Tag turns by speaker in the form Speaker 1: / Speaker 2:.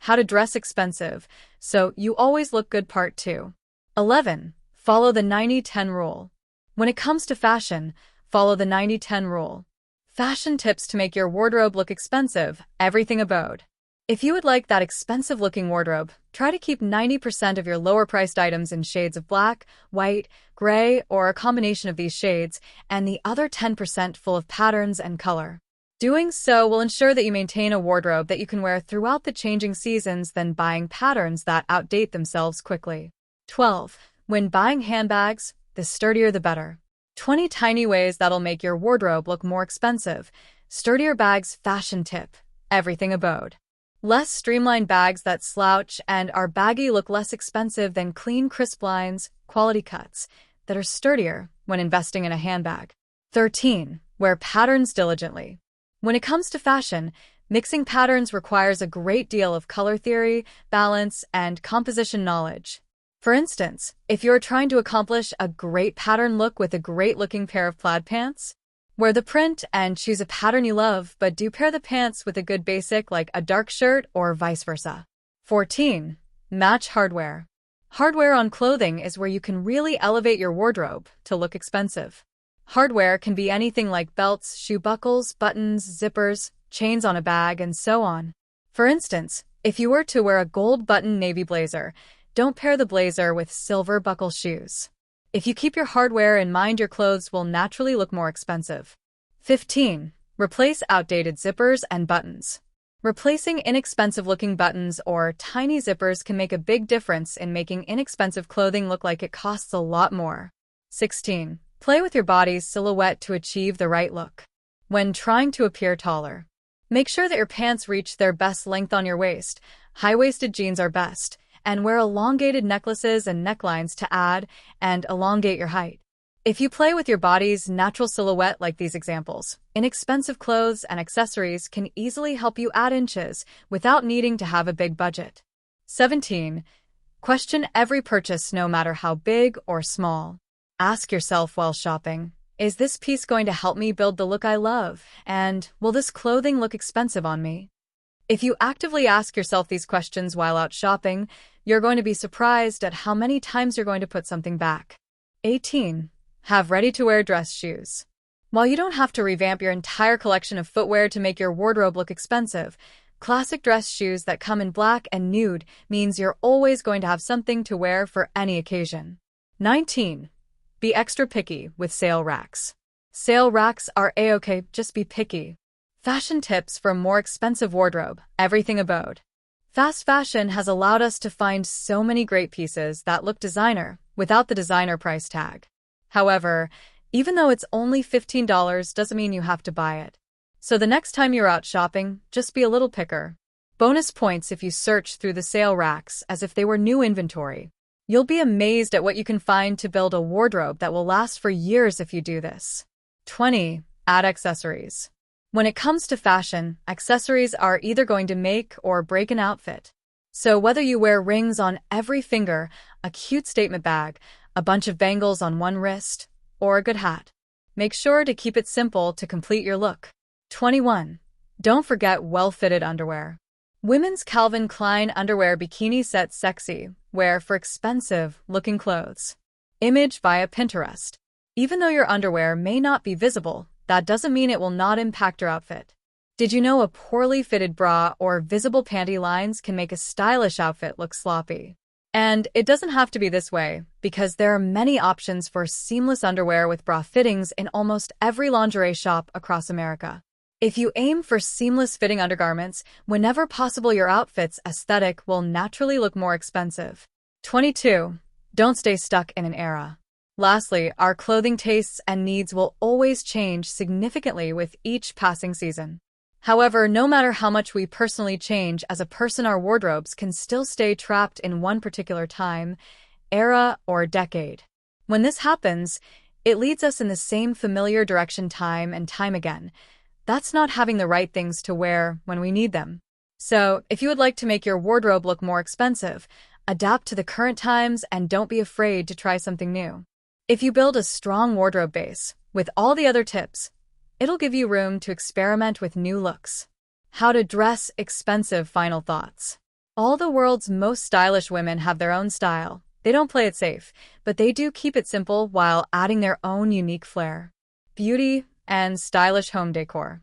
Speaker 1: How to dress expensive, so you always look good Part 2. 11. Follow the 90-10 rule. When it comes to fashion, follow the 90-10 rule. Fashion tips to make your wardrobe look expensive, everything abode. If you would like that expensive-looking wardrobe, try to keep 90% of your lower-priced items in shades of black, white, gray, or a combination of these shades, and the other 10% full of patterns and color. Doing so will ensure that you maintain a wardrobe that you can wear throughout the changing seasons than buying patterns that outdate themselves quickly. 12. When buying handbags, the sturdier the better. 20 tiny ways that'll make your wardrobe look more expensive. Sturdier bags fashion tip. Everything abode. Less streamlined bags that slouch and are baggy look less expensive than clean, crisp lines, quality cuts that are sturdier when investing in a handbag. 13. Wear patterns diligently. When it comes to fashion, mixing patterns requires a great deal of color theory, balance, and composition knowledge. For instance, if you're trying to accomplish a great pattern look with a great-looking pair of plaid pants, wear the print and choose a pattern you love, but do pair the pants with a good basic like a dark shirt or vice versa. 14. Match hardware. Hardware on clothing is where you can really elevate your wardrobe to look expensive. Hardware can be anything like belts, shoe buckles, buttons, zippers, chains on a bag, and so on. For instance, if you were to wear a gold button navy blazer, don't pair the blazer with silver buckle shoes. If you keep your hardware in mind, your clothes will naturally look more expensive. 15. Replace outdated zippers and buttons. Replacing inexpensive-looking buttons or tiny zippers can make a big difference in making inexpensive clothing look like it costs a lot more. 16. Play with your body's silhouette to achieve the right look. When trying to appear taller, make sure that your pants reach their best length on your waist. High-waisted jeans are best, and wear elongated necklaces and necklines to add and elongate your height. If you play with your body's natural silhouette like these examples, inexpensive clothes and accessories can easily help you add inches without needing to have a big budget. 17. Question every purchase no matter how big or small. Ask yourself while shopping, is this piece going to help me build the look I love? And will this clothing look expensive on me? If you actively ask yourself these questions while out shopping, you're going to be surprised at how many times you're going to put something back. 18. Have ready-to-wear dress shoes. While you don't have to revamp your entire collection of footwear to make your wardrobe look expensive, classic dress shoes that come in black and nude means you're always going to have something to wear for any occasion. 19. Be extra picky with sale racks. Sale racks are a-okay, just be picky. Fashion tips for a more expensive wardrobe, everything abode. Fast fashion has allowed us to find so many great pieces that look designer without the designer price tag. However, even though it's only $15 doesn't mean you have to buy it. So the next time you're out shopping, just be a little picker. Bonus points if you search through the sale racks as if they were new inventory. You'll be amazed at what you can find to build a wardrobe that will last for years if you do this. 20. Add accessories. When it comes to fashion, accessories are either going to make or break an outfit. So whether you wear rings on every finger, a cute statement bag, a bunch of bangles on one wrist, or a good hat, make sure to keep it simple to complete your look. 21. Don't forget well-fitted underwear. Women's Calvin Klein underwear bikini set sexy wear for expensive-looking clothes. Image via Pinterest. Even though your underwear may not be visible, that doesn't mean it will not impact your outfit. Did you know a poorly fitted bra or visible panty lines can make a stylish outfit look sloppy? And it doesn't have to be this way, because there are many options for seamless underwear with bra fittings in almost every lingerie shop across America. If you aim for seamless fitting undergarments, whenever possible your outfit's aesthetic will naturally look more expensive. 22. Don't stay stuck in an era. Lastly, our clothing tastes and needs will always change significantly with each passing season. However, no matter how much we personally change as a person, our wardrobes can still stay trapped in one particular time, era, or decade. When this happens, it leads us in the same familiar direction time and time again. That's not having the right things to wear when we need them. So, if you would like to make your wardrobe look more expensive, adapt to the current times and don't be afraid to try something new. If you build a strong wardrobe base with all the other tips, it'll give you room to experiment with new looks. How to dress expensive. Final thoughts. All the world's most stylish women have their own style. They don't play it safe, but they do keep it simple while adding their own unique flair. Beauty and stylish home decor.